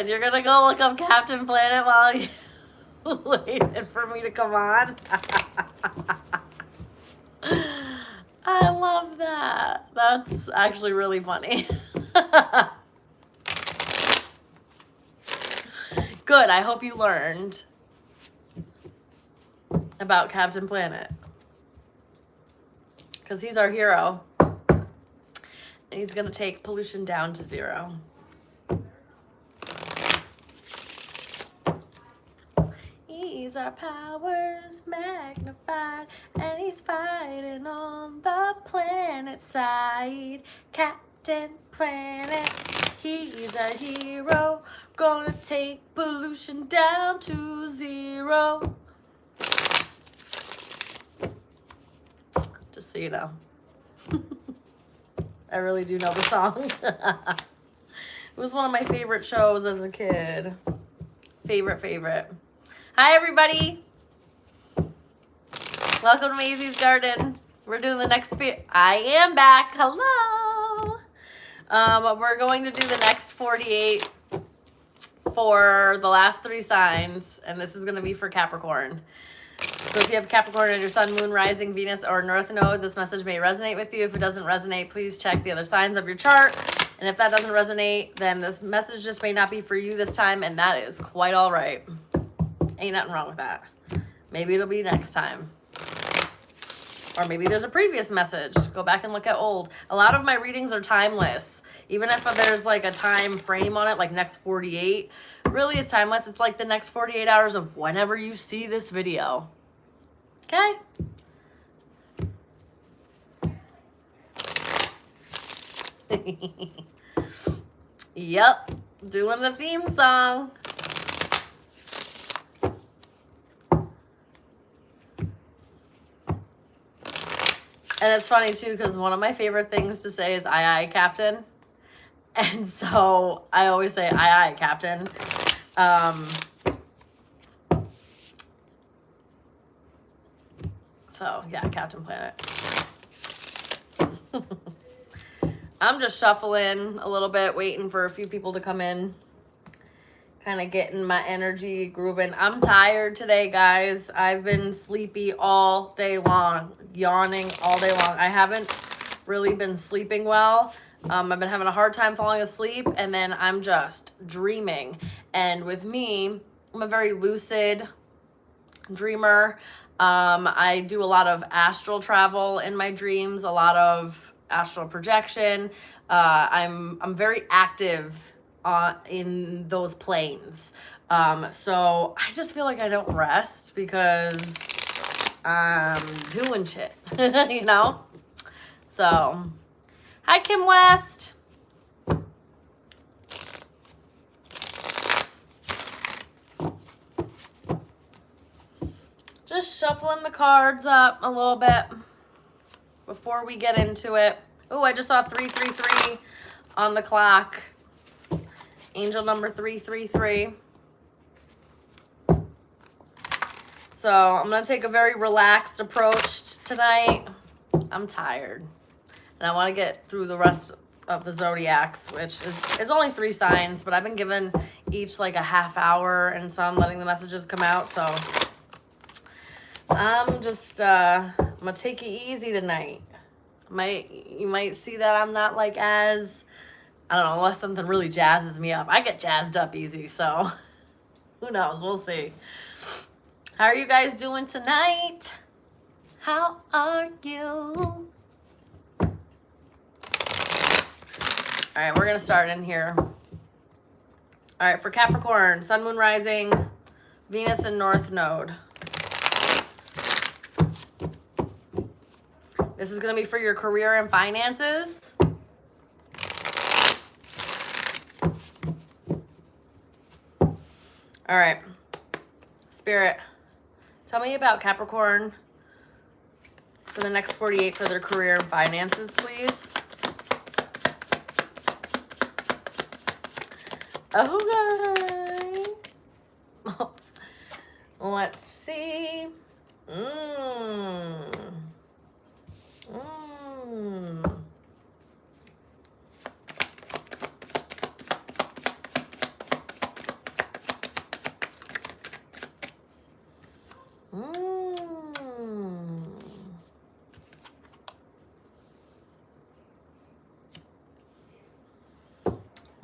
And you're gonna go look up Captain Planet while you waited for me to come on? I love that. That's actually really funny. Good, I hope you learned about Captain Planet. Because he's our hero. And he's gonna take pollution down to 0. He's our powers magnified, and he's fighting on the planet side. Captain Planet, he's a hero, gonna take pollution down to 0. Just so you know. I really do know the song. It was one of my favorite shows as a kid. Favorite. Hi, everybody. Welcome to Maisie's Garden. We're doing the next... I am back. Hello. We're going to do the next 48 for the last 3 signs, and this is going to be for Capricorn. So if you have Capricorn in your sun, moon, rising, Venus, or North Node, this message may resonate with you. If it doesn't resonate, please check the other signs of your chart. And if that doesn't resonate, then this message just may not be for you this time, and that is quite all right. Ain't nothing wrong with that. Maybe it'll be next time. Or maybe there's a previous message. Go back and look at old. A lot of my readings are timeless. Even if there's like a time frame on it, like next 48, really it's timeless. It's like the next 48 hours of whenever you see this video. Okay? Yep. Doing the theme song. And it's funny, too, because one of my favorite things to say is, aye, aye, Captain. And so I always say, aye, aye, Captain. So, yeah, Captain Planet. I'm just shuffling a little bit, waiting for a few people to come in. Kind of getting my energy grooving. I'm tired today, guys. I've been sleepy all day long, yawning all day long. I haven't really been sleeping well. I've been having a hard time falling asleep, and then I'm just dreaming. And with me, I'm a very lucid dreamer. I do a lot of astral travel in my dreams, a lot of astral projection. I'm very active in those planes. So I just feel like I don't rest because I'm doing shit, you know? So, hi, Kim West. Just shuffling the cards up a little bit before we get into it. Oh, I just saw 333 on the clock. Angel number 333. So I'm going to take a very relaxed approach tonight. I'm tired. And I want to get through the rest of the zodiacs, which is only 3 signs, but I've been given each like a half hour, and so I'm letting the messages come out. So I'm just, I'm going to take it easy tonight. You might see that I'm not like as... I don't know, unless something really jazzes me up. I get jazzed up easy, so who knows? We'll see. How are you guys doing tonight? How are you? All right, we're going to start in here. All right, for Capricorn, Sun, Moon, Rising, Venus, and North Node. This is going to be for your career and finances. All right, Spirit, tell me about Capricorn for the next 48 for their career and finances, please. Okay. Let's see.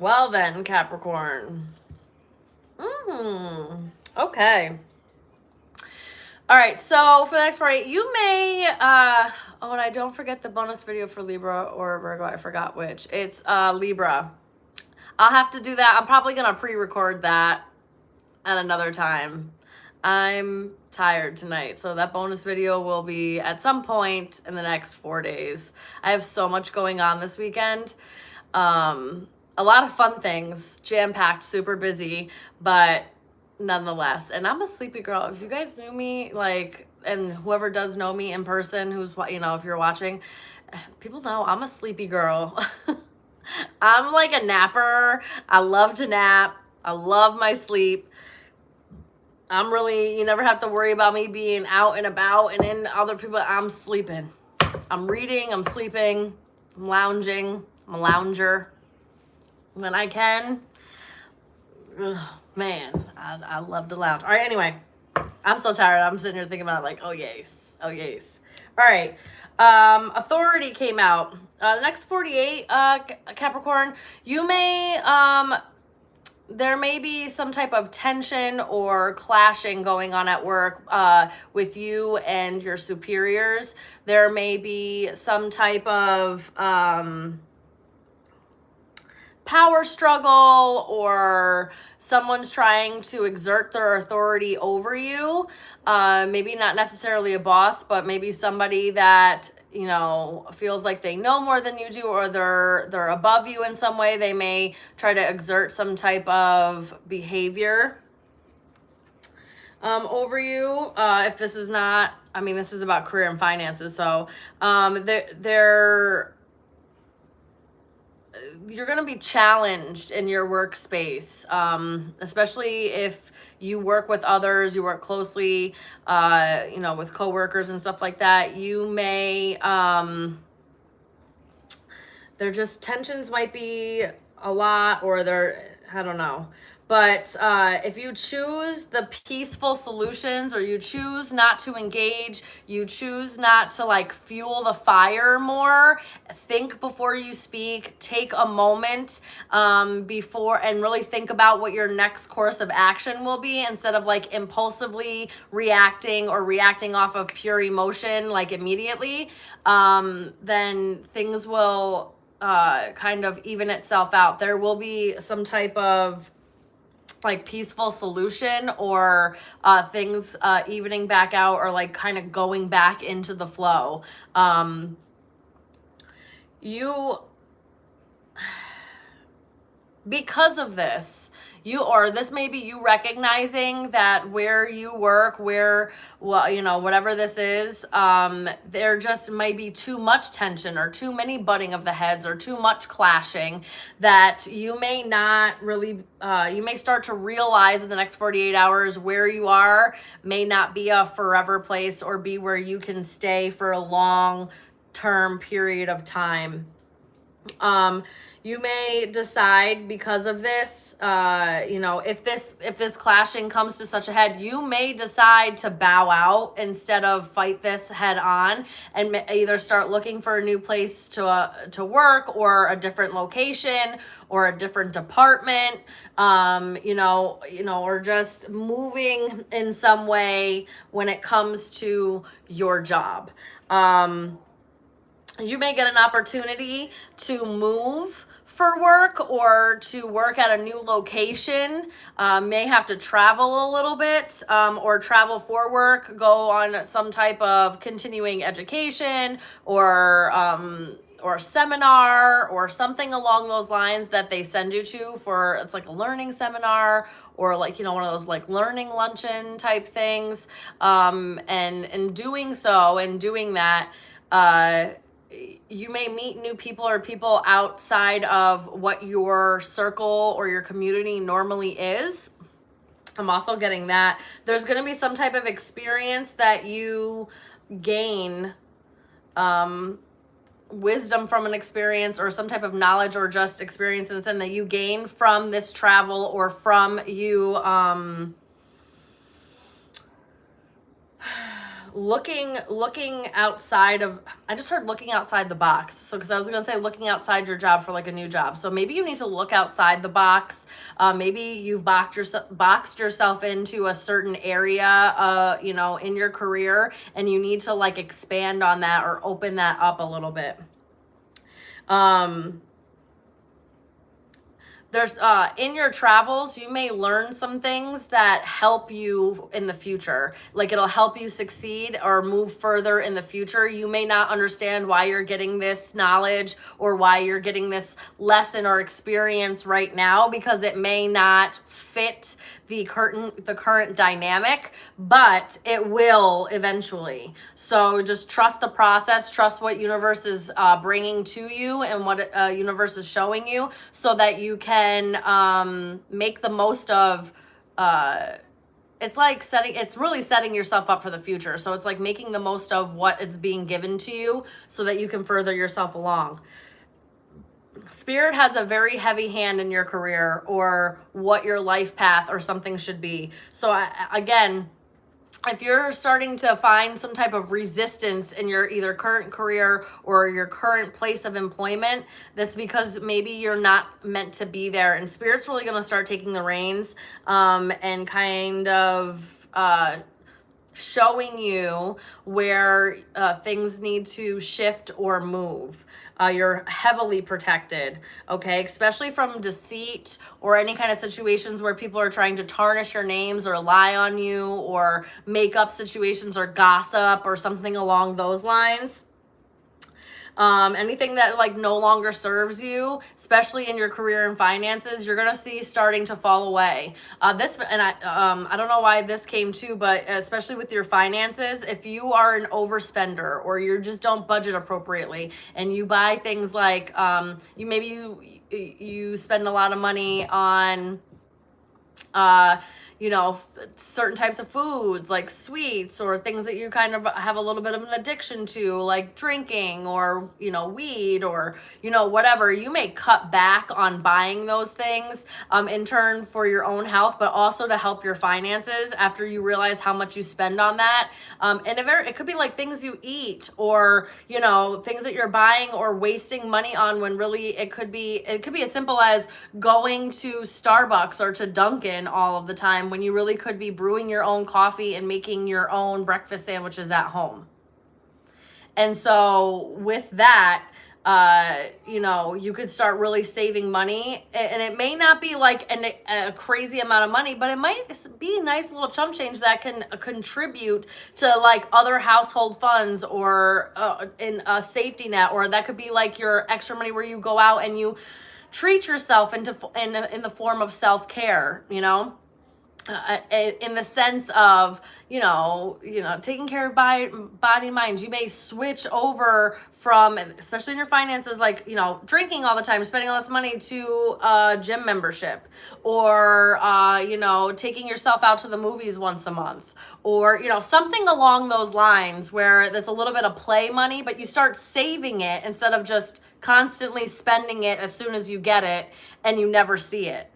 Well then, Capricorn. Okay. All right, so for the next 48, you may, oh, and I don't forget the bonus video for Libra or Virgo. I forgot which. It's Libra. I'll have to do that. I'm probably going to pre-record that at another time. I'm tired tonight, so that bonus video will be at some point in the next 4 days. I have so much going on this weekend. A lot of fun things, jam-packed, super busy, but nonetheless. And I'm a sleepy girl. If you guys knew me, like, and whoever does know me in person, who's, you know, if you're watching, people know I'm a sleepy girl. I'm like a napper. I love to nap. I love my sleep. I'm really, you never have to worry about me being out and about and in other people. I'm sleeping. I'm reading. I'm sleeping. I'm lounging. I'm a lounger when I can. Ugh, man, I love to lounge. All right, anyway, I'm so tired. I'm sitting here thinking about it like, oh, yes. Oh, yes. All right. Authority came out. The next 48, Capricorn, you may, there may be some type of tension or clashing going on at work with you and your superiors. There may be some type of power struggle, or someone's trying to exert their authority over you. Maybe not necessarily a boss, but maybe somebody that, you know, feels like they know more than you do, or they're above you in some way. They may try to exert some type of behavior over you. If this is not, I mean, this is about career and finances. So you're going to be challenged in your workspace, especially if you work with others, you work closely, you know, with coworkers and stuff like that. You may, there just tensions might be a lot, or I don't know. But if you choose the peaceful solutions, or you choose not to engage, you choose not to like fuel the fire more, think before you speak, take a moment before, and really think about what your next course of action will be, instead of like impulsively reacting or reacting off of pure emotion like immediately, then things will kind of even itself out. There will be some type of like peaceful solution, or things evening back out, or like kind of going back into the flow. Because of this, this may be you recognizing that where you work, well, you know, whatever this is, there just might be too much tension, or too many butting of the heads, or too much clashing, that you may not really, you may start to realize in the next 48 hours where you are may not be a forever place, or be where you can stay for a long-term period of time. You may decide because of this, you know, if this clashing comes to such a head, you may decide to bow out instead of fight this head on, and either start looking for a new place to work, or a different location, or a different department, you know, or just moving in some way when it comes to your job. You may get an opportunity to move for work, or to work at a new location, may have to travel a little bit, or travel for work, go on some type of continuing education, or seminar, or something along those lines that they send you to for, it's like a learning seminar, or like, you know, one of those like learning luncheon type things. And doing so, and doing that, you may meet new people, or people outside of what your circle or your community normally is. I'm also getting that there's going to be some type of experience that you gain, wisdom from an experience, or some type of knowledge, or just experience, and that you gain from this travel, or from you, looking outside of, I just heard looking outside the box. So, because I was going to say looking outside your job for like a new job. So maybe you need to look outside the box. Maybe you've boxed yourself into a certain area, you know, in your career, and you need to like expand on that or open that up a little bit. There's in your travels, you may learn some things that help you in the future. Like it'll help you succeed or move further in the future. You may not understand why you're getting this knowledge or why you're getting this lesson or experience right now, because it may not fit the current dynamic, but it will eventually. So just trust the process, trust what universe is bringing to you and what universe is showing you, so that you can make the most of it's like it's really setting yourself up for the future. So it's like making the most of what is being given to you so that you can further yourself along. Spirit has a very heavy hand in your career or what your life path or something should be. So again, if you're starting to find some type of resistance in your either current career or your current place of employment, that's because maybe you're not meant to be there. And Spirit's really going to start taking the reins and kind of showing you where things need to shift or move. You're heavily protected, okay? Especially from deceit or any kind of situations where people are trying to tarnish your names or lie on you or make up situations or gossip or something along those lines. Anything that like no longer serves you, especially in your career and finances, you're gonna see starting to fall away. I don't know why this came too, but especially with your finances, if you are an overspender or you just don't budget appropriately and you buy things like you spend a lot of money on certain types of foods like sweets or things that you kind of have a little bit of an addiction to, like drinking or, weed or, whatever. You may cut back on buying those things in turn for your own health, but also to help your finances after you realize how much you spend on that. And it could be like things you eat or, things that you're buying or wasting money on, when really it could be as simple as going to Starbucks or to Dunkin' all of the time, when you really could be brewing your own coffee and making your own breakfast sandwiches at home. And so with that, you could start really saving money, and it may not be like a crazy amount of money, but it might be a nice little chump change that can contribute to like other household funds or in a safety net, or that could be like your extra money where you go out and you treat yourself in the form of self-care, in the sense of, taking care of body and mind. You may switch over from, especially in your finances, like, drinking all the time, spending all this money, to a gym membership, or, taking yourself out to the movies once a month, or, something along those lines where there's a little bit of play money, but you start saving it instead of just constantly spending it as soon as you get it and you never see it.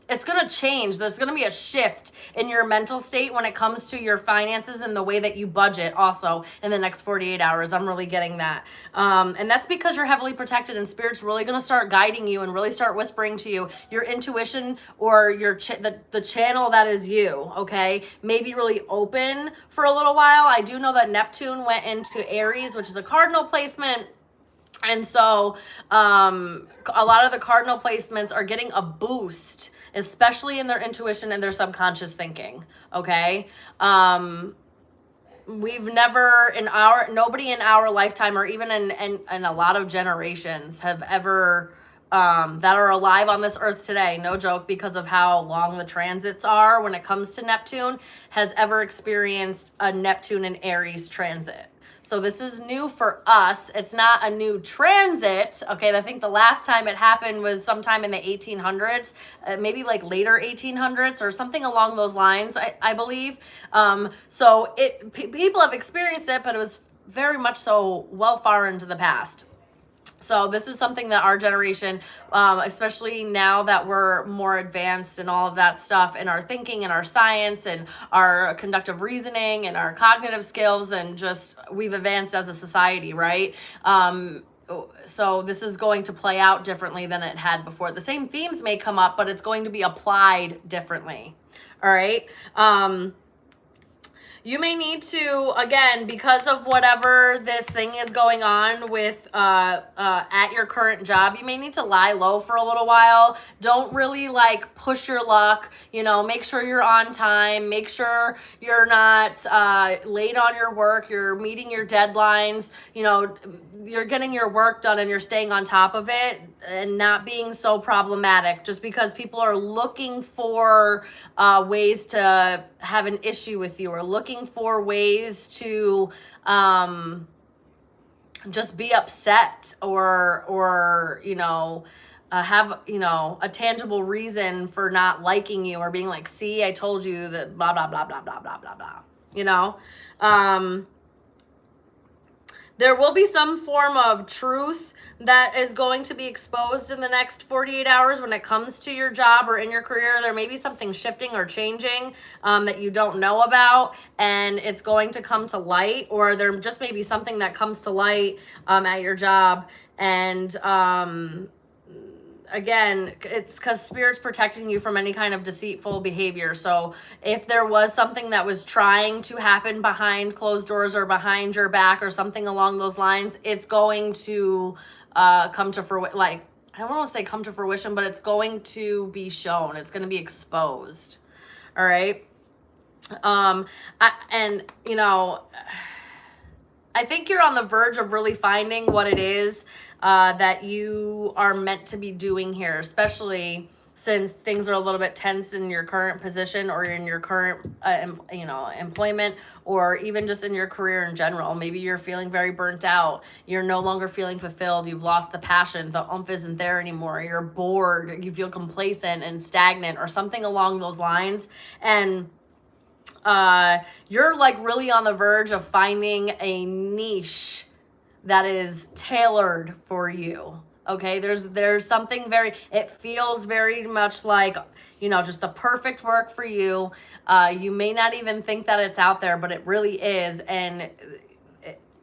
It's going to change. There's going to be a shift in your mental state when it comes to your finances and the way that you budget also in the next 48 hours. I'm really getting that. And that's because you're heavily protected, and Spirit's really going to start guiding you and really start whispering to you. Your intuition or the channel that is you, okay, may be really open for a little while. I do know that Neptune went into Aries, which is a cardinal placement. And so a lot of the cardinal placements are getting a boost, especially in their intuition and their subconscious thinking, okay? We've never, nobody in our lifetime, or even in a lot of generations, have ever, that are alive on this earth today, no joke, because of how long the transits are when it comes to Neptune, has ever experienced a Neptune and Aries transit. So this is new for us. It's not a new transit. Okay, I think the last time it happened was sometime in the 1800s, maybe like later 1800s or something along those lines, I believe. So people have experienced it, but it was very much so well far into the past. So this is something that our generation, especially now that we're more advanced and all of that stuff in our thinking and our science and our conductive reasoning and our cognitive skills, and just we've advanced as a society, right? So this is going to play out differently than it had before. The same themes may come up, but it's going to be applied differently. All right. You may need to, again, because of whatever this thing is going on with at your current job, you may need to lie low for a little while. Don't really like push your luck. You know, make sure you're on time. Make sure you're not late on your work. You're meeting your deadlines. You know, you're getting your work done and you're staying on top of it and not being so problematic just because people are looking for ways to have an issue with you, or looking for ways to just be upset, or you know, have, you know, a tangible reason for not liking you, or being like, see, I told you that blah blah blah blah blah blah blah blah, you know. There will be some form of truth that is going to be exposed in the next 48 hours when it comes to your job or in your career. There may be something shifting or changing that you don't know about, and it's going to come to light, or there just may be something that comes to light at your job. And again, it's because Spirit's protecting you from any kind of deceitful behavior. So if there was something that was trying to happen behind closed doors or behind your back or something along those lines, it's going to come to fruition. Like, I don't want to say come to fruition, but it's going to be shown. It's going to be exposed. All right. And you know, I think you're on the verge of really finding what it is that you are meant to be doing here, especially since things are a little bit tense in your current position, or in your current, you know, employment, or even just in your career in general. Maybe you're feeling very burnt out. You're no longer feeling fulfilled. You've lost the passion. The oomph isn't there anymore. You're bored. You feel complacent and stagnant, or something along those lines. And you're like really on the verge of finding a niche that is tailored for you. Okay, there's something very, it feels very much like, you know, just the perfect work for you. You may not even think that it's out there, but it really is. And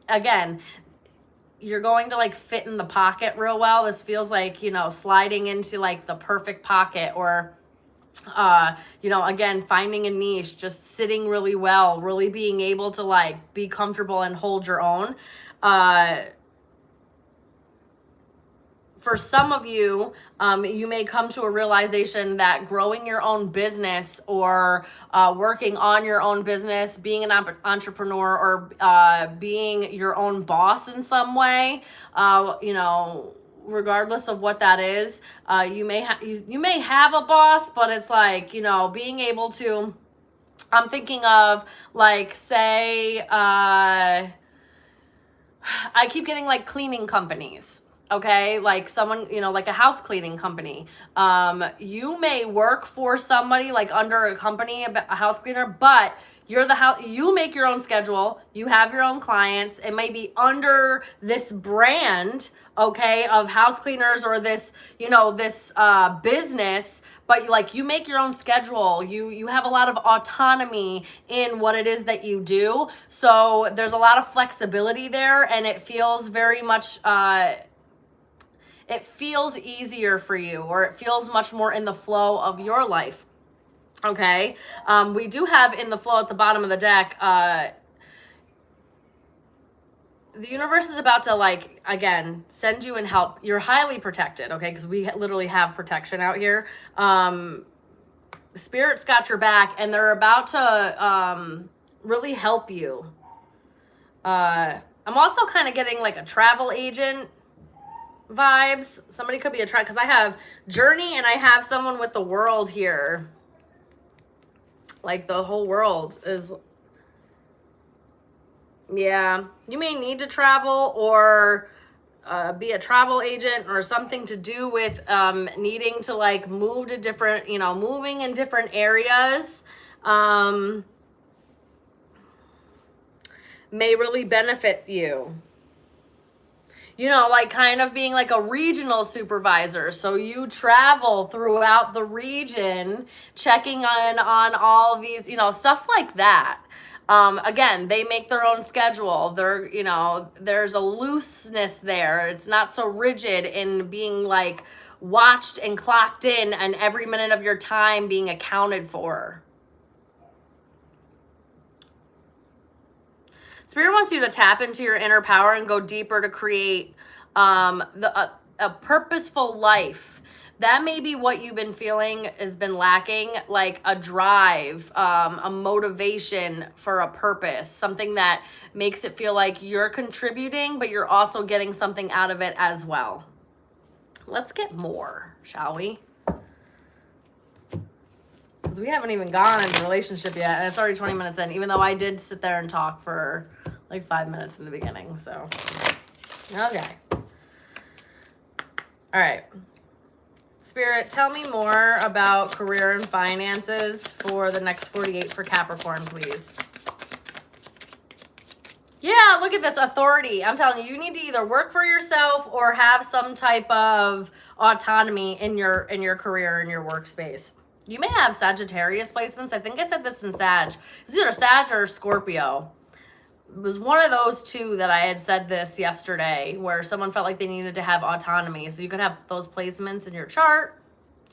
again, you're going to like fit in the pocket real well. This feels like, you know, sliding into like the perfect pocket, or you know, again, finding a niche, just sitting really well, really being able to like be comfortable and hold your own. For some of you, you may come to a realization that growing your own business, or working on your own business, being an entrepreneur, or being your own boss in some way, you know, regardless of what that is, you may have a boss, but it's like, you know, being able to, I'm thinking of like, say, I keep getting like cleaning companies. Okay, like someone, you know, like a house cleaning company. You may work for somebody like under a company, a house cleaner, but you're the house, you make your own schedule, you have your own clients. It may be under this brand, okay, of house cleaners, or this, you know, this business, but like you make your own schedule. You have a lot of autonomy in what it is that you do. So there's a lot of flexibility there, and it feels very much it feels easier for you, or it feels much more in the flow of your life. Okay. We do have in the flow at the bottom of the deck, the universe is about to, like, again, send you and help. You're highly protected, okay? Because we literally have protection out here. Spirit's got your back, and they're about to really help you. I'm also kind of getting like a travel agent vibes. Somebody could be a because I have Journey and I have someone with the world here. Like the whole world is, yeah, you may need to travel, or be a travel agent, or something to do with needing to like move to different, you know, moving in different areas. May really benefit you. you know, like kind of being like a regional supervisor. So you travel throughout the region, checking on all of these, you know, stuff like that. Again, they make their own schedule. They're, you know, there's a looseness there. It's not so rigid in being like watched and clocked in and every minute of your time being accounted for. Spirit wants you to tap into your inner power and go deeper to create a purposeful life. That may be what you've been feeling has been lacking, like a drive, a motivation for a purpose, something that makes it feel like you're contributing, but you're also getting something out of it as well. Let's get more, shall we? Because we haven't even gone into relationship yet, and it's already 20 minutes in, even though I did sit there and talk for like 5 minutes in the beginning, so. Okay. All right. Spirit, tell me more about career and finances for the next 48 for Capricorn, please. Yeah, look at this authority. I'm telling you, you need to either work for yourself or have some type of autonomy in your career, in your workspace. You may have Sagittarius placements. I think I said this in Sag. It's either Sag or Scorpio. It was one of those two that I had said this yesterday, where someone felt like they needed to have autonomy. So you could have those placements in your chart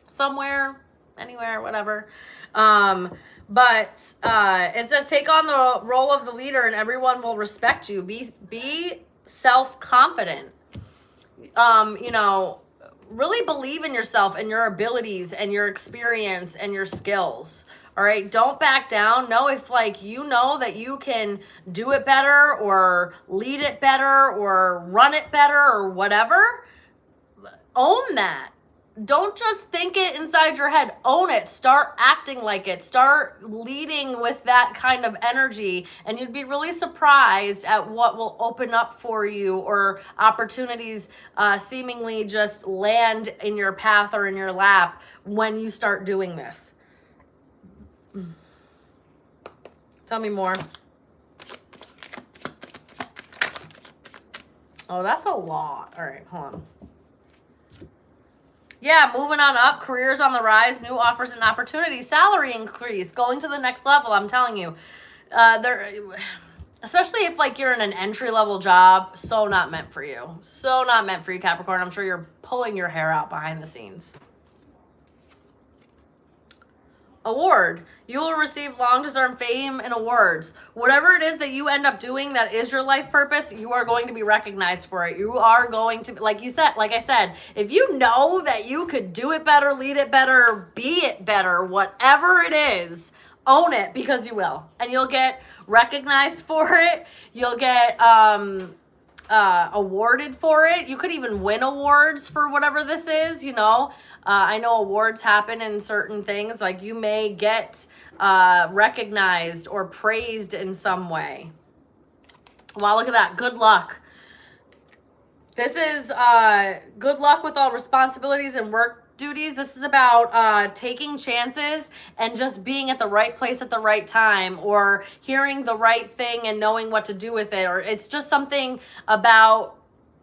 somewhere, anywhere, whatever. But it says take on the role of the leader and everyone will respect you. Be self-confident. You know, really believe in yourself and your abilities and your experience and your skills. All right, don't back down. Know if like you know that you can do it better or lead it better or run it better or whatever, own that. Don't just think it inside your head. Own it. Start acting like it. Start leading with that kind of energy, and you'd be really surprised at what will open up for you, or opportunities seemingly just land in your path or in your lap when you start doing this. Tell me more. Oh, that's a lot. All right, hold on. Yeah, moving on up, careers on the rise, new offers and opportunities, salary increase, going to the next level. I'm telling you, especially if like you're in an entry-level job, so not meant for you. So not meant for you, Capricorn. I'm sure you're pulling your hair out behind the scenes. Award. You will receive long-deserved fame and awards. Whatever it is that you end up doing that is your life purpose, you are going to be recognized for it. You are going to, like I said, if you know that you could do it better, lead it better, be it better, whatever it is, own it, because you will. And you'll get recognized for it. You'll get awarded for it. You could even win awards for whatever this is, you know. I know awards happen in certain things, like you may get recognized or praised in some way. Wow, look at that. Good luck. This is good luck with all responsibilities and work duties. This is about taking chances and just being at the right place at the right time, or hearing the right thing and knowing what to do with it. Or it's just something about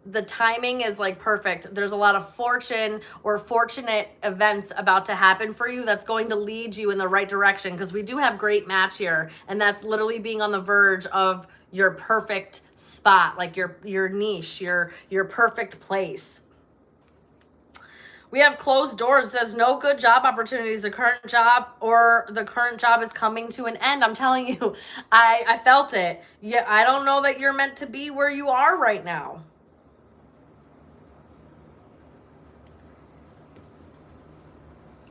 the timing is like perfect. There's a lot of fortune or fortunate events about to happen for you that's going to lead you in the right direction, because we do have great match here, and that's literally being on the verge of your perfect spot, like your niche, your perfect place. We have closed doors. It says no good job opportunities. The current job is coming to an end. I'm telling you, I felt it. Yeah, I don't know that you're meant to be where you are right now.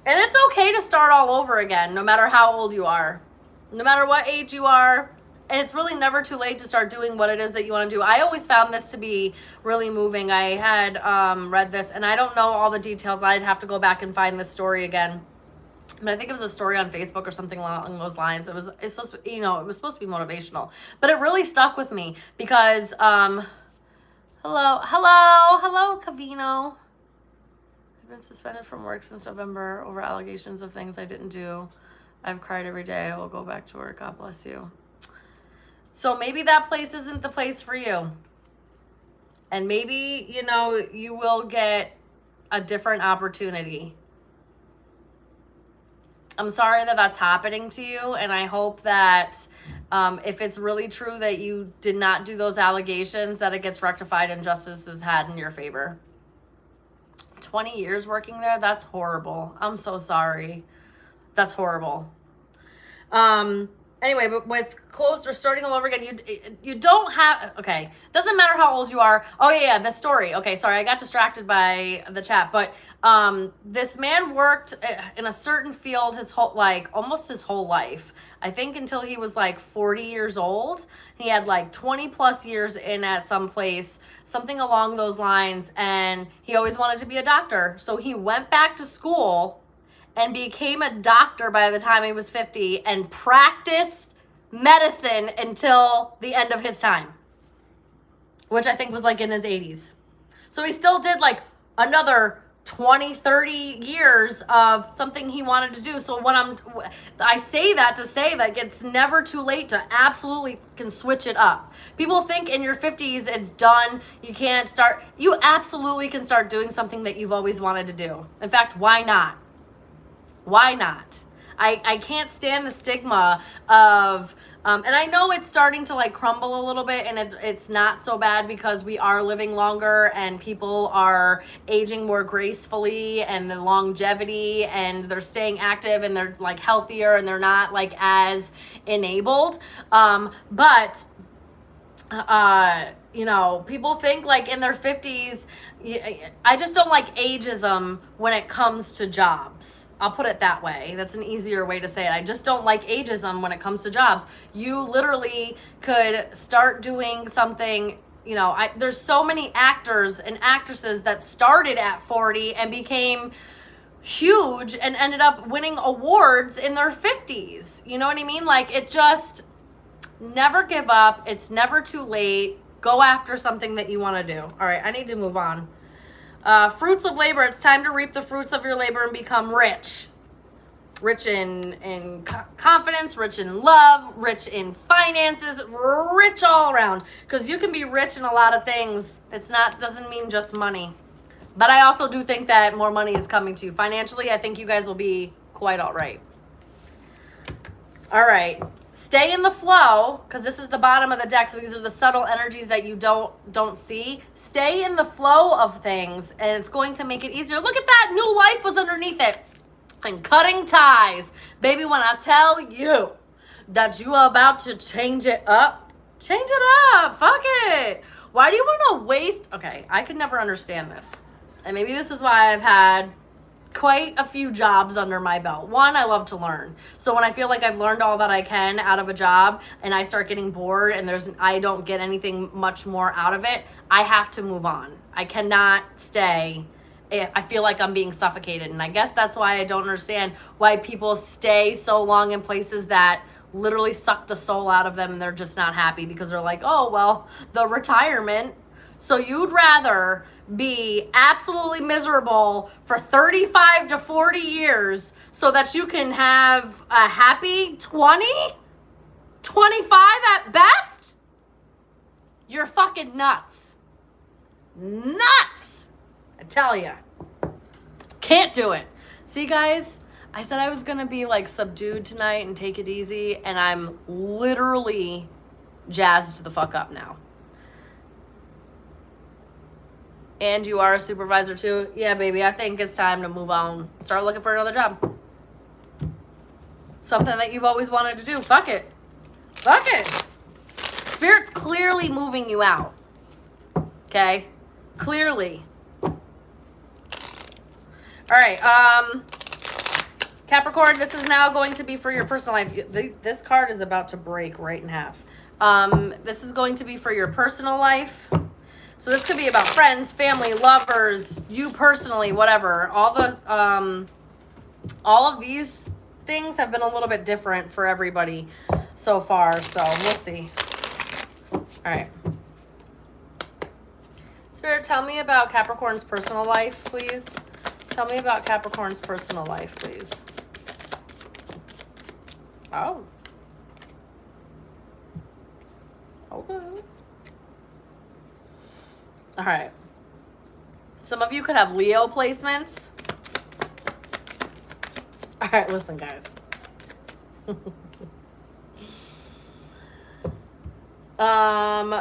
And it's okay to start all over again, no matter how old you are, no matter what age you are. And it's really never too late to start doing what it is that you want to do. I always found this to be really moving. I had read this, and I don't know all the details. I'd have to go back and find this story again. But I think it was a story on Facebook or something along those lines. It's supposed to, you know, it was supposed to be motivational, but it really stuck with me because, hello, Cavino. I've been suspended from work since November over allegations of things I didn't do. I've cried every day. I will go back to work. God bless you. So maybe that place isn't the place for you. And maybe, you know, you will get a different opportunity. I'm sorry that that's happening to you, and I hope that if it's really true that you did not do those allegations, that it gets rectified and justice is had in your favor. 20 years working there? That's horrible. I'm so sorry. That's horrible. Anyway, but with closed or starting all over again, you don't have, okay, doesn't matter how old you are. Oh yeah, the story. Okay, sorry, I got distracted by the chat, but this man worked in a certain field his whole, like almost his whole life. I think until he was like 40 years old. He had like 20 plus years in at some place, something along those lines, and he always wanted to be a doctor. So he went back to school and became a doctor by the time he was 50 and practiced medicine until the end of his time, which I think was like in his 80s. So he still did like another 20, 30 years of something he wanted to do. So when I say that to say that it's never too late to absolutely can switch it up. People think in your 50s it's done. You can't start. You absolutely can start doing something that you've always wanted to do. In fact, why not? Why not? I can't stand the stigma of, and I know it's starting to like crumble a little bit, and it's not so bad because we are living longer and people are aging more gracefully, and the longevity, and they're staying active, and they're like healthier, and they're not like as enabled. But you know, people think like in their 50s, I just don't like ageism when it comes to jobs. I'll put it that way. That's an easier way to say it. I just don't like ageism when it comes to jobs. You literally could start doing something, you know, there's so many actors and actresses that started at 40 and became huge and ended up winning awards in their 50s. You know what I mean? Like, it just, never give up. It's never too late. Go after something that you want to do. All right, I need to move on. Fruits of labor. It's time to reap the fruits of your labor and become rich. Rich in confidence, rich in love, rich in finances, rich all around. Because you can be rich in a lot of things. Doesn't mean just money. But I also do think that more money is coming to you. Financially, I think you guys will be quite all right. All right. Stay in the flow, because this is the bottom of the deck, so these are the subtle energies that you don't see. Stay in the flow of things, and it's going to make it easier. Look at that, new life was underneath it. And cutting ties. Baby, when I tell you that you are about to change it up, change it up. Fuck it. Why do you want to waste? Okay, I could never understand this. And maybe this is why I've had quite a few jobs under my belt. One, I love to learn. So when I feel like I've learned all that I can out of a job and I start getting bored and I don't get anything much more out of it, I have to move on. I cannot stay. I feel like I'm being suffocated. And I guess that's why I don't understand why people stay so long in places that literally suck the soul out of them and they're just not happy because they're like, oh, well, the retirement. So you'd rather be absolutely miserable for 35 to 40 years so that you can have a happy 20, 25 at best? You're fucking nuts. Nuts! I tell ya. Can't do it. See, guys, I said I was gonna be like subdued tonight and take it easy, and I'm literally jazzed the fuck up now. And you are a supervisor too? Yeah, baby, I think it's time to move on. Start looking for another job. Something that you've always wanted to do. Fuck it. Fuck it. Spirit's clearly moving you out. Okay? Clearly. All right. Capricorn, this is now going to be for your personal life. This card is about to break right in half. This is going to be for your personal life. So this could be about friends, family, lovers, you personally, whatever. All of these things have been a little bit different for everybody so far. So we'll see. All right. Spirit, tell me about Capricorn's personal life, please. Tell me about Capricorn's personal life, please. Oh. Okay. All right. Some of you could have Leo placements. All right, listen, guys.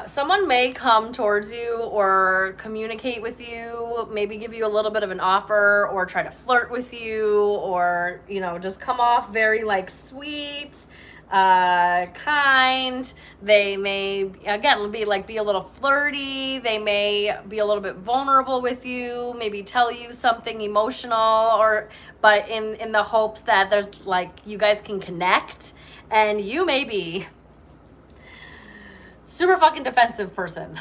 Someone may come towards you or communicate with you, maybe give you a little bit of an offer or try to flirt with you, or, you know, just come off very like sweet, kind. They may, again, be a little flirty. They may be a little bit vulnerable with you, maybe tell you something emotional, or, but in the hopes that there's like, you guys can connect, and you may be super fucking defensive person.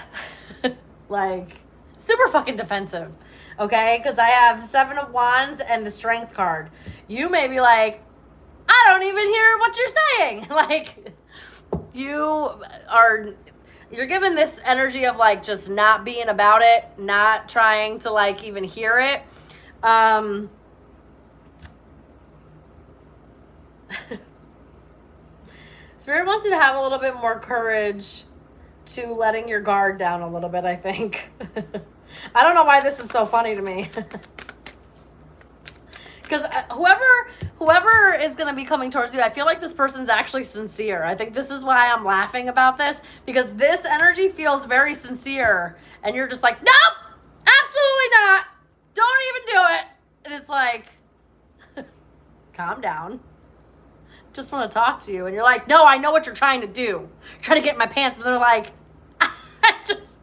Like, super fucking defensive. Okay? Because I have the 7 of Wands and the Strength card. You may be like, I don't even hear what you're saying. Like, you're given this energy of like just not being about it, not trying to like even hear it. Spirit wants you to have a little bit more courage to letting your guard down a little bit, I think. I don't know why this is so funny to me. Because whoever is going to be coming towards you, I feel like this person's actually sincere. I think this is why I'm laughing about this, because this energy feels very sincere. And you're just like, nope, absolutely not. Don't even do it. And it's like, calm down. Just want to talk to you. And you're like, no, I know what you're trying to do. You're trying to get in my pants. And they're like, I just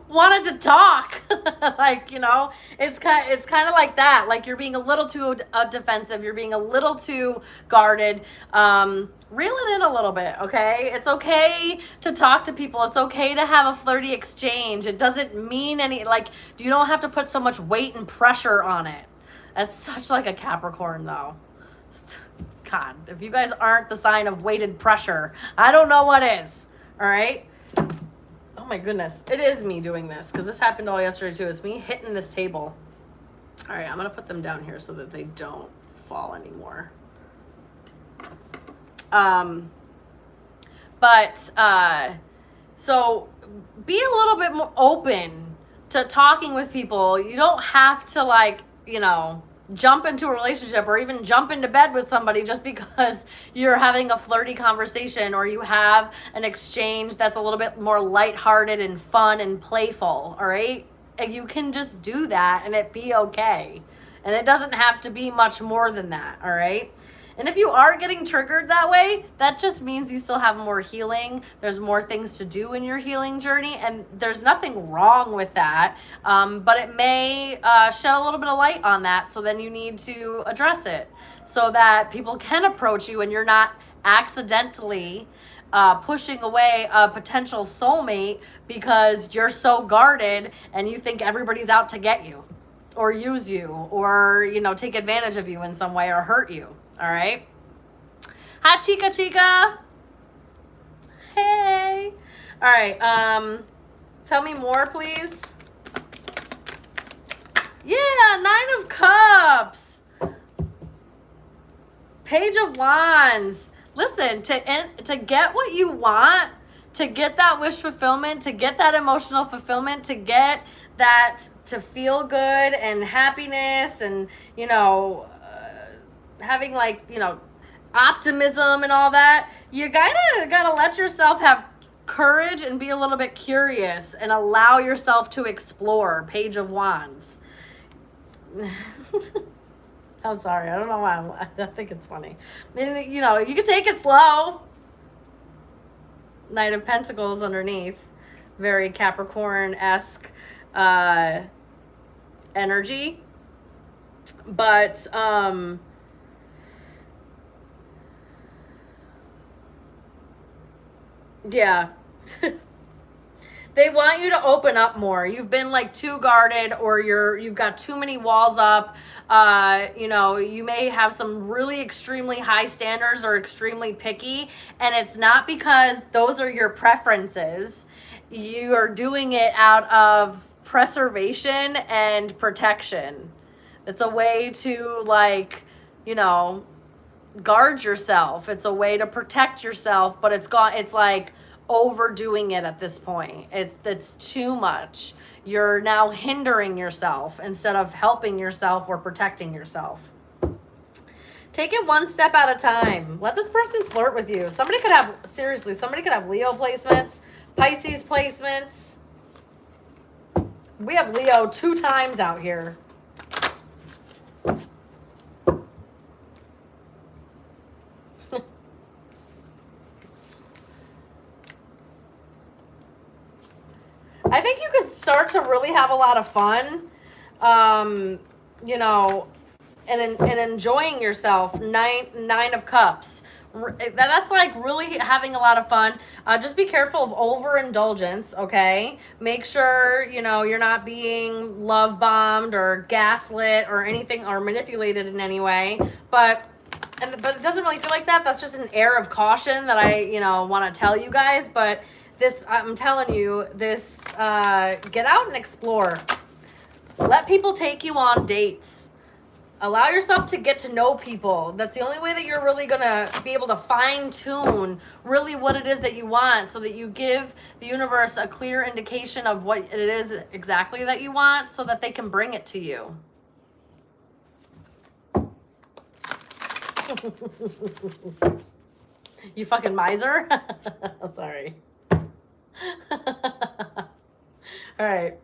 wanted to talk. Like, you know, it's kind of like that. Like, you're being a little too defensive. You're being a little too guarded. Reel it in a little bit, okay? It's okay to talk to people. It's okay to have a flirty exchange. It doesn't mean like, you don't have to put so much weight and pressure on it. That's such like a Capricorn, though. God, if you guys aren't the sign of weighted pressure, I don't know what is. All right? Oh my goodness. It is me doing this, because this happened all yesterday too. It's me hitting this table. All right, I'm going to put them down here so that they don't fall anymore. So be a little bit more open to talking with people. You don't have to like, you know, jump into a relationship or even jump into bed with somebody just because you're having a flirty conversation or you have an exchange that's a little bit more lighthearted and fun and playful, all right? And you can just do that and it be okay. And it doesn't have to be much more than that, all right? And if you are getting triggered that way, that just means you still have more healing. There's more things to do in your healing journey, and there's nothing wrong with that. But it may shed a little bit of light on that, so then you need to address it so that people can approach you and you're not accidentally pushing away a potential soulmate because you're so guarded and you think everybody's out to get you or use you or, you know, take advantage of you in some way or hurt you. All right. Hi, Chica. Hey. All right. Tell me more, please. Yeah, 9 of Cups. Page of Wands. Listen, to get what you want, to get that wish fulfillment, to get that emotional fulfillment, to get that, to feel good and happiness and, you know, having like, you know, optimism and all that, you gotta let yourself have courage and be a little bit curious and allow yourself to explore. Page of Wands. I'm sorry, I don't know why I think it's funny. I mean, you know, you can take it slow. Knight of Pentacles underneath. Very Capricorn-esque energy. But yeah. They want you to open up more. You've been like too guarded, or you've got too many walls up. You know, you may have some really extremely high standards or extremely picky, and it's not because those are your preferences. You are doing it out of preservation and protection. It's a way to, like, you know, guard yourself. It's a way to protect yourself, but it's like overdoing it at this point. It's too much. You're now hindering yourself instead of helping yourself or protecting yourself. Take it one step at a time. Let this person flirt with you. Somebody could have, seriously, somebody could have Leo placements, Pisces placements. We have Leo 2 times out here. I think you could start to really have a lot of fun, you know, and enjoying yourself. Nine of Cups. That's like really having a lot of fun. Just be careful of overindulgence, okay? Make sure, you know, you're not being love bombed or gaslit or anything or manipulated in any way. But it doesn't really feel like that. That's just an air of caution that I, you know, want to tell you guys. But this, I'm telling you, this, get out and explore. Let people take you on dates. Allow yourself to get to know people. That's the only way that you're really going to be able to fine-tune really what it is that you want, so that you give the universe a clear indication of what it is exactly that you want, so that they can bring it to you. You fucking miser. Sorry. All right.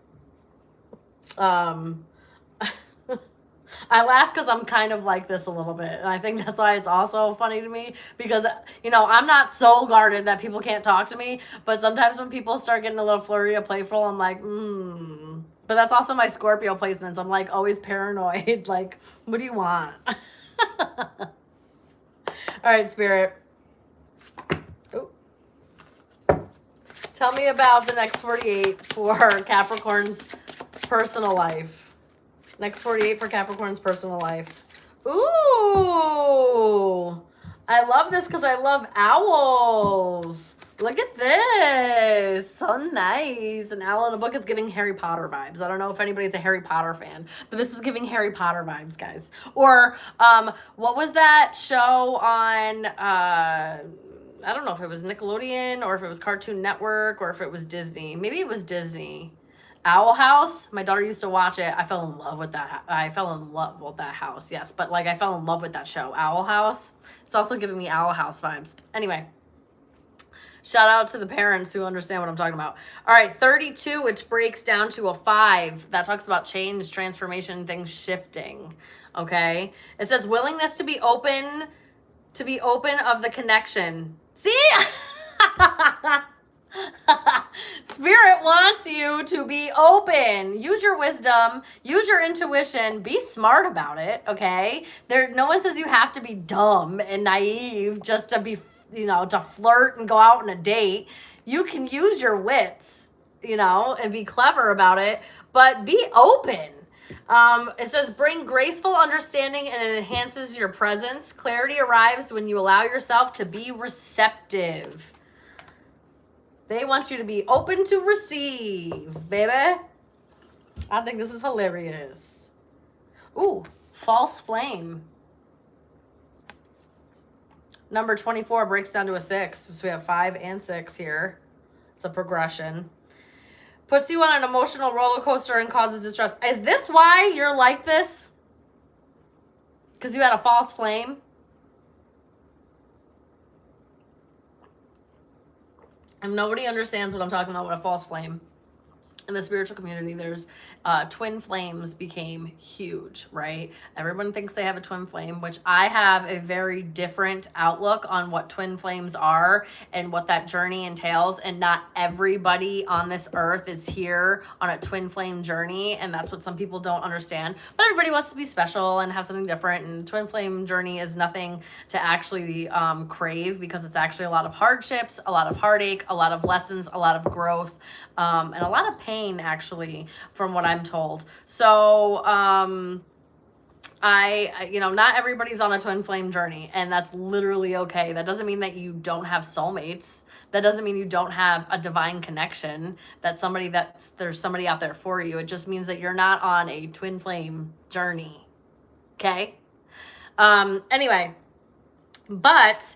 I laugh because I'm kind of like this a little bit. And I think that's why it's also funny to me, because, you know, I'm not so guarded that people can't talk to me. But sometimes when people start getting a little flirty or playful, I'm like, But that's also my Scorpio placements. I'm like always paranoid. Like, what do you want? All right, Spirit. Ooh. Tell me about the next 48 for Capricorn's personal life. Next 48 for Capricorn's personal life. Ooh. I love this because I love owls. Look at this. So nice. An owl in a book is giving Harry Potter vibes. I don't know if anybody's a Harry Potter fan, but this is giving Harry Potter vibes, guys. Or what was that show on... I don't know if it was Nickelodeon or if it was Cartoon Network or if it was Disney. Maybe it was Disney. Owl House. My daughter used to watch it. I fell in love with that. I fell in love with that house. Yes, but like I fell in love with that show, Owl House. It's also giving me Owl House vibes. Anyway, shout out to the parents who understand what I'm talking about. All right, 32, which breaks down to a 5. That talks about change, transformation, things shifting. Okay, it says willingness to be open of the connection. See? Spirit wants you to be open. Use your wisdom. Use your intuition. Be smart about it, okay? No one says you have to be dumb and naive just to be, you know, to flirt and go out on a date. You can use your wits, you know, and be clever about it, but be open. It says bring graceful understanding and it enhances your presence. Clarity arrives when you allow yourself to be receptive. They want you to be open to receive, baby. I think this is hilarious. Ooh, false flame. Number 24 breaks down to a 6. So we have 5 and 6 here. It's a progression. Puts you on an emotional roller coaster and causes distress. Is this why you're like this? Because you had a false flame? If nobody understands what I'm talking about with a false flame, in the spiritual community, there's twin flames became huge, right? Everyone thinks they have a twin flame, which I have a very different outlook on what twin flames are and what that journey entails. And not everybody on this earth is here on a twin flame journey. And that's what some people don't understand. But everybody wants to be special and have something different. And twin flame journey is nothing to actually crave, because it's actually a lot of hardships, a lot of heartache, a lot of lessons, a lot of growth, and a lot of pain, actually, from what I'm told. So you know, not everybody's on a twin flame journey, and that's literally okay. That doesn't mean that you don't have soulmates. That doesn't mean you don't have a divine connection, there's somebody out there for you. It just means that you're not on a twin flame journey. Okay? Anyway, but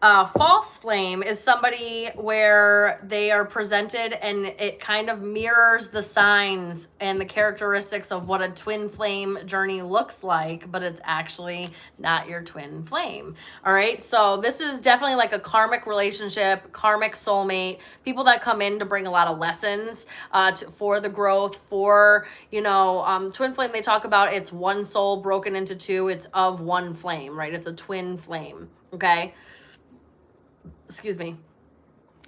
False flame is somebody where they are presented and it kind of mirrors the signs and the characteristics of what a twin flame journey looks like, but it's actually not your twin flame. All right. So this is definitely like a karmic relationship, karmic soulmate, people that come in to bring a lot of lessons for the growth, for, twin flame, they talk about it's one soul broken into two. It's of one flame, right? It's a twin flame. Okay. Excuse me.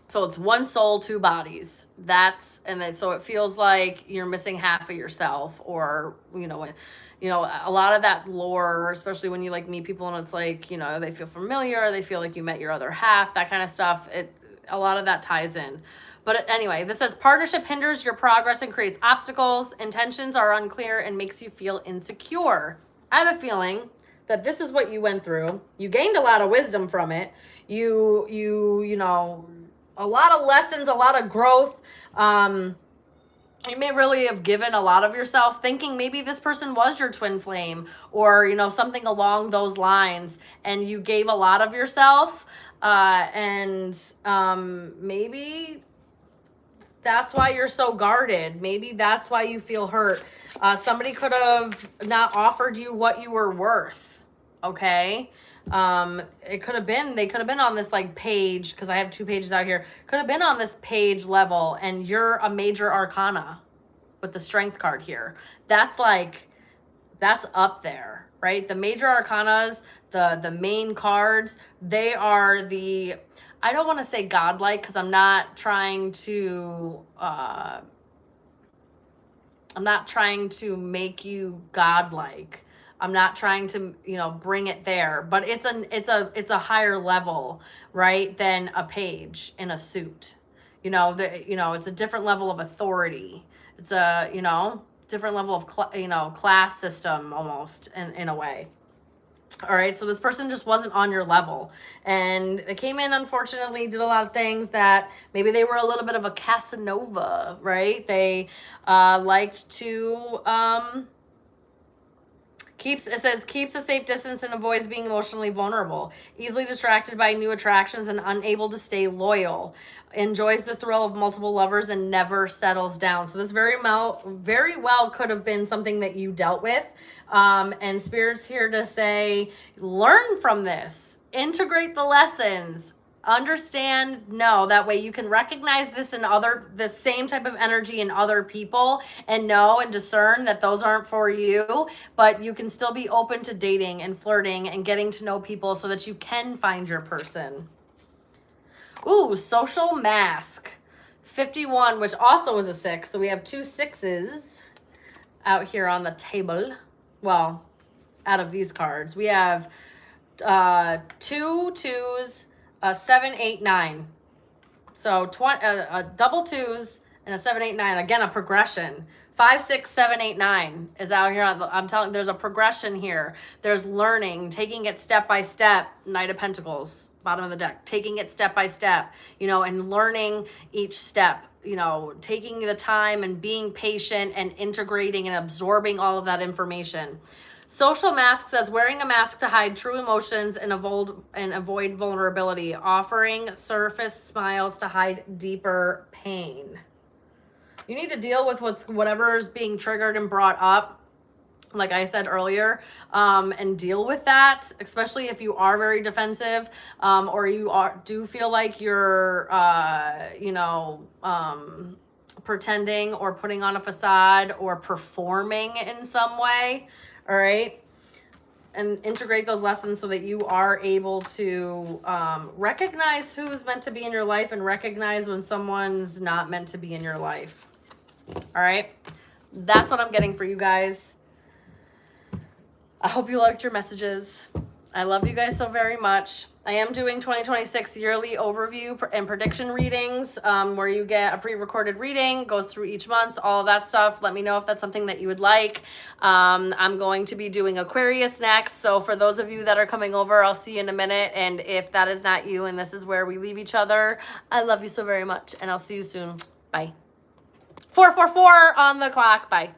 So it's one soul, two bodies. So it feels like you're missing half of yourself, or, a lot of that lore, especially when you like meet people and it's like, they feel familiar, they feel like you met your other half, that kind of stuff. A lot of that ties in. But anyway, this says partnership hinders your progress and creates obstacles. Intentions are unclear and makes you feel insecure. I have a feeling that this is what you went through. You gained a lot of wisdom from it. You a lot of lessons, a lot of growth. You may really have given a lot of yourself, thinking maybe this person was your twin flame, or, something along those lines. And you gave a lot of yourself. Maybe that's why you're so guarded. Maybe that's why you feel hurt. Somebody could have not offered you what you were worth. Okay. They could have been on this like page, because I have 2 pages out here, could have been on this page level, and you're a major arcana with the strength card here. That's up there, right? The major arcanas, the main cards, they are I don't want to say godlike, because I'm not trying to make you godlike. I'm not trying to, bring it there, but it's a higher level, right, than a page in a suit. It's a different level of authority. It's a, different level of, class system almost in a way. All right. So this person just wasn't on your level, and they came in, unfortunately, did a lot of things that maybe they were a little bit of a Casanova, right? They liked to, keeps a safe distance and avoids being emotionally vulnerable. Easily distracted by new attractions and unable to stay loyal. Enjoys the thrill of multiple lovers and never settles down. So this very well could have been something that you dealt with. And Spirit's here to say, learn from this. Integrate the lessons. Understand, know, that way you can recognize the same type of energy in other people, and know and discern that those aren't for you, but you can still be open to dating and flirting and getting to know people so that you can find your person. Ooh, social mask. 51, which also is a 6. So we have 2 6s out here on the table. Well, out of these cards, we have 2 2s, 7, 8, 9. So double 2s and a 7, 8, 9. Again, a progression. 5, 6, 7, 8, 9 is out here. I'm telling you, there's a progression here. There's learning, taking it step by step. Knight of Pentacles, bottom of the deck, taking it step by step, and learning each step, taking the time and being patient and integrating and absorbing all of that information. Social mask says wearing a mask to hide true emotions and avoid vulnerability, offering surface smiles to hide deeper pain. You need to deal with whatever's being triggered and brought up, like I said earlier, and deal with that, especially if you are very defensive, or you do feel like you're, pretending or putting on a facade or performing in some way. All right. And integrate those lessons so that you are able to recognize who's meant to be in your life and recognize when someone's not meant to be in your life. All right. That's what I'm getting for you guys. I hope you liked your messages. I love you guys so very much. I am doing 2026 yearly overview and prediction readings, where you get a pre-recorded reading, goes through each month, all of that stuff. Let me know if that's something that you would like. I'm going to be doing Aquarius next. So for those of you that are coming over, I'll see you in a minute. And if that is not you and this is where we leave each other, I love you so very much. And I'll see you soon. Bye. 444 on the clock. Bye.